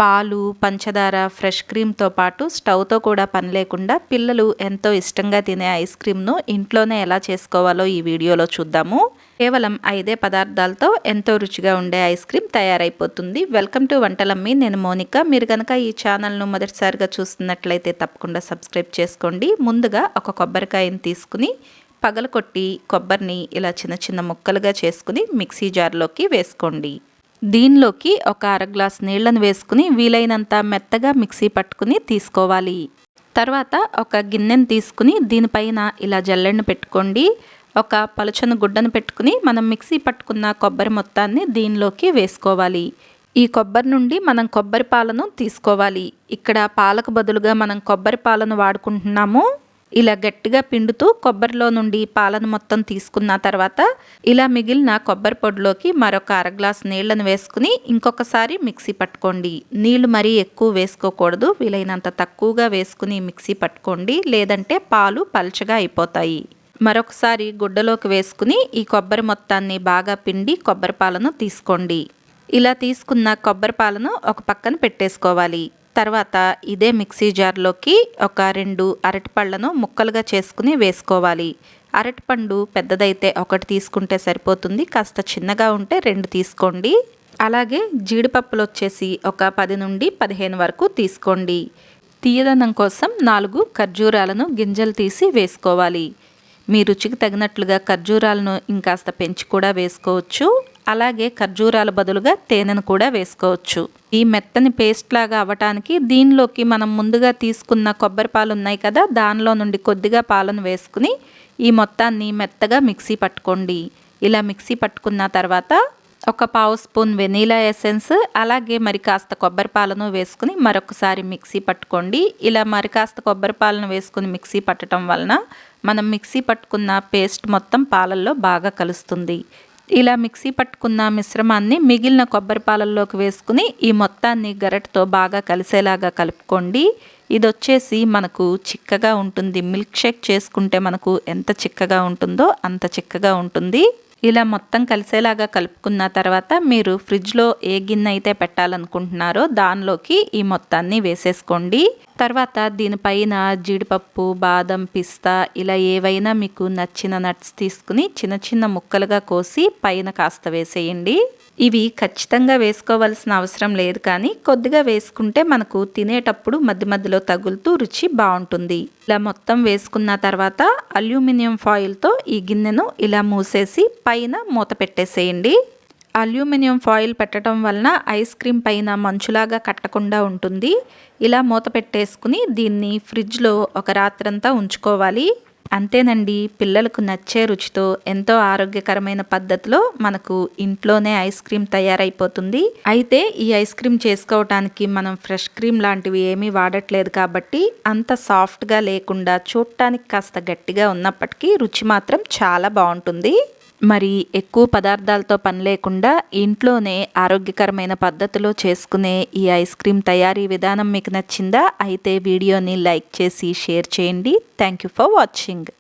పాలు, పంచదార, ఫ్రెష్ క్రీమ్తో పాటు స్టవ్తో కూడా పని లేకుండా పిల్లలు ఎంతో ఇష్టంగా తినే ఐస్ క్రీమ్ను ఇంట్లోనే ఎలా చేసుకోవాలో ఈ వీడియోలో చూద్దాము. కేవలం 5 పదార్థాలతో ఎంతో రుచిగా ఉండే ఐస్ క్రీమ్ తయారైపోతుంది. Welcome to Vantalammi. నేను మోనిక. మీరు కనుక ఈ ఛానల్ను మొదటిసారిగా చూస్తున్నట్లయితే తప్పకుండా సబ్స్క్రైబ్ చేసుకోండి. ముందుగా ఒక కొబ్బరికాయని తీసుకుని పగలకొట్టి కొబ్బరిని ఇలా చిన్న చిన్న ముక్కలుగా చేసుకుని మిక్సీ జార్లోకి వేసుకోండి. దీనిలోకి ఒక అర గ్లాస్ నీళ్లను వేసుకుని వీలైనంత మెత్తగా మిక్సీ పట్టుకుని తీసుకోవాలి. తర్వాత ఒక గిన్నెను తీసుకుని దీనిపైన ఇలా జల్లెడను పెట్టుకోండి. ఒక పలుచని గుడ్డను పెట్టుకుని మనం మిక్సీ పట్టుకున్న కొబ్బరి మొత్తాన్ని దీనిలోకి వేసుకోవాలి. ఈ కొబ్బరి నుండి మనం కొబ్బరి పాలను తీసుకోవాలి. ఇక్కడ పాలకు బదులుగా మనం కొబ్బరి పాలను వాడుకుంటున్నాము. ఇలా గట్టిగా పిండుతూ కొబ్బరిలో నుండి పాలను మొత్తం తీసుకున్న తర్వాత ఇలా మిగిలిన కొబ్బరి పొడిలోకి మరొక అర గ్లాస్ నీళ్లను వేసుకుని ఇంకొకసారి మిక్సీ పట్టుకోండి. నీళ్లు మరీ ఎక్కువ వేసుకోకూడదు. వీలైనంత తక్కువగా వేసుకుని మిక్సీ పట్టుకోండి, లేదంటే పాలు పల్చగా అయిపోతాయి. మరొకసారి గుడ్డలోకి వేసుకుని ఈ కొబ్బరి మొత్తాన్ని బాగా పిండి కొబ్బరి పాలను తీసుకోండి. ఇలా తీసుకున్న కొబ్బరి పాలను ఒక పక్కన పెట్టేసుకోవాలి. తర్వాత ఇదే మిక్సీ జార్లోకి ఒక 2 అరటిపళ్ళను ముక్కలుగా చేసుకుని వేసుకోవాలి. అరటిపండు పెద్దదైతే 1 తీసుకుంటే సరిపోతుంది. కాస్త చిన్నగా ఉంటే 2 తీసుకోండి. అలాగే జీడిపప్పులు వచ్చేసి ఒక 10 నుండి 15 వరకు తీసుకోండి. తీయదనం కోసం 4 ఖర్జూరాలను గింజలు తీసి వేసుకోవాలి. మీ రుచికి తగినట్లుగా ఖర్జూరాలను ఇంకాస్త పెంచి కూడా వేసుకోవచ్చు. అలాగే ఖర్జూరాల బదులుగా తేనెను కూడా వేసుకోవచ్చు. ఈ మెత్తని పేస్ట్ లాగా అవ్వటానికి దీనిలోకి మనం ముందుగా తీసుకున్న కొబ్బరి పాలు ఉన్నాయి కదా, దానిలో నుండి కొద్దిగా పాలను వేసుకుని ఈ మొత్తాన్ని మెత్తగా మిక్సీ పట్టుకోండి. ఇలా మిక్సీ పట్టుకున్న తర్వాత ఒక 1/2 స్పూన్ వెనీలా ఎసెన్స్, అలాగే మరి కాస్త కొబ్బరి పాలను వేసుకుని మరొకసారి మిక్సీ పట్టుకోండి. ఇలా మరి కాస్త కొబ్బరి పాలను వేసుకుని మిక్సీ పట్టడం వలన మనం మిక్సీ పట్టుకున్న పేస్ట్ మొత్తం పాలల్లో బాగా కలుస్తుంది. ఇలా మిక్సీ పట్టుకున్న మిశ్రమాన్ని మిగిలిన కొబ్బరి పాలల్లోకి వేసుకుని ఈ మొత్తాన్ని గరిటెతో బాగా కలిసేలాగా కలుపుకోండి. ఇది వచ్చేసి మనకు చిక్కగా ఉంటుంది. మిల్క్ షేక్ చేసుకుంటే మనకు ఎంత చిక్కగా ఉంటుందో అంత చిక్కగా ఉంటుంది. ఇలా మొత్తం కలిసేలాగా కలుపుకున్న తర్వాత మీరు ఫ్రిడ్జ్లో ఏ గిన్నె అయితే పెట్టాలనుకుంటున్నారో దానిలోకి ఈ మొత్తాన్ని వేసేసుకోండి. తర్వాత దీనిపైన జీడిపప్పు, బాదం, పిస్తా ఇలా ఏవైనా మీకు నచ్చిన నట్స్ తీసుకుని చిన్న చిన్న ముక్కలుగా కోసి పైన కాస్త వేసేయండి. ఇవి ఖచ్చితంగా వేసుకోవాల్సిన అవసరం లేదు, కానీ కొద్దిగా వేసుకుంటే మనకు తినేటప్పుడు మధ్య మధ్యలో తగులుతూ రుచి బాగుంటుంది. ఇలా మొత్తం వేసుకున్న తర్వాత అల్యూమినియం ఫాయిల్తో ఈ గిన్నెను ఇలా మూసేసి పైన మూత పెట్టేసేయండి. అల్యూమినియం ఫాయిల్ పెట్టడం వలన ఐస్ క్రీమ్ పైన మంచులాగా కట్టకుండా ఉంటుంది. ఇలా మూత పెట్టేసుకుని దీన్ని ఫ్రిడ్జ్లో ఒక రాత్రంతా ఉంచుకోవాలి. అంతేనండి, పిల్లలకు నచ్చే రుచితో ఎంతో ఆరోగ్యకరమైన పద్ధతిలో మనకు ఇంట్లోనే ఐస్ క్రీమ్ తయారైపోతుంది. అయితే ఈ ఐస్ క్రీమ్ చేసుకోవటానికి మనం ఫ్రెష్ క్రీమ్ లాంటివి ఏమీ వాడట్లేదు కాబట్టి అంత సాఫ్ట్గా లేకుండా చూడటానికి కాస్త గట్టిగా ఉన్నప్పటికీ రుచి మాత్రం చాలా బాగుంటుంది. మరి ఎక్కువ పదార్థాలతో పని లేకుండా ఇంట్లోనే ఆరోగ్యకరమైన పద్ధతిలో చేసుకునే ఈ ఐస్ క్రీమ్ తయారీ విధానం మీకు నచ్చిందా? అయితే వీడియోని లైక్ చేసి షేర్ చేయండి. Thank you for watching.